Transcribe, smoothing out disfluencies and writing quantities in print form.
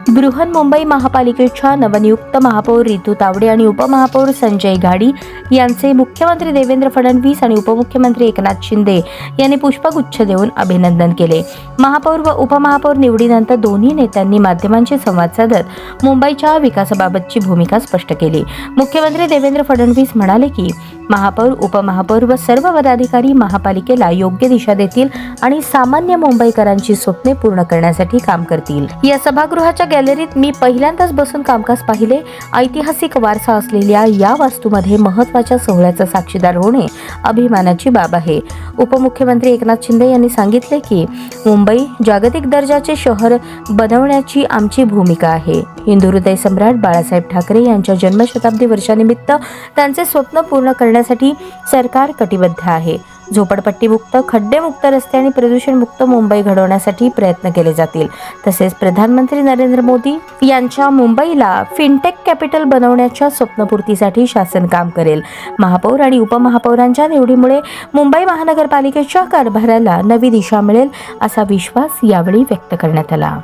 बृहन्मुंबई महापालिकेच्या नवनियुक्त महापौर रितू तावडे आणि उपमहापौर संजय घाडी यांचे मुख्यमंत्री देवेंद्र फडणवीस आणि उपमुख्यमंत्री एकनाथ शिंदे यांनी पुष्पगुच्छ देऊन अभिनंदन केले। महापौर व उपमहापौर निवडीनंतर दोन्ही नेत्यांनी माध्यमांशी संवाद साधत मुंबईच्या विकासाबाबतची भूमिका स्पष्ट केली। मुख्यमंत्री देवेंद्र फडणवीस म्हणाले की महापौर, उपमहापौर व सर्व पदाधिकारी महापालिकेला योग्य दिशा देतील आणि सामान्य मुंबईकरांची स्वप्ने पूर्ण करण्यासाठी काम करतील। या सभागृहाच्या गॅलरीत मी पहिल्यांदाच बसून कामकाज पाहिले। ऐतिहासिक वारसा असलेल्या या वास्तूमध्ये महत्त्वाच्या सोहळ्याचा साक्षीदार होणे अभिमानाची बाब आहे। उपमुख्यमंत्री एकनाथ शिंदे यांनी सांगितले की मुंबई जागतिक दर्जाचे शहर बनवण्याची आमची भूमिका आहे। हिंदू हृदय सम्राट बाळासाहेब ठाकरे यांच्या जन्मशताब्दी वर्षानिमित्त त्यांचे स्वप्न पूर्ण करण्यासाठी सरकार कटिबद्ध आहे। झोपडपट्टीमुक्त, खड्डेमुक्त रस्ते आणि प्रदूषणमुक्त मुंबई घडवण्यासाठी प्रयत्न केले जातील। तसेच प्रधानमंत्री नरेंद्र मोदी यांच्या मुंबईला फिनटेक कॅपिटल बनवण्याच्या स्वप्नपूर्तीसाठी शासन काम करेल। महापौर आणि उपमहापौरांच्या निवडीमुळे मुंबई महानगरपालिकेच्या कारभाराला नवी दिशा मिळेल असा विश्वास यावेळी व्यक्त करण्यात आला।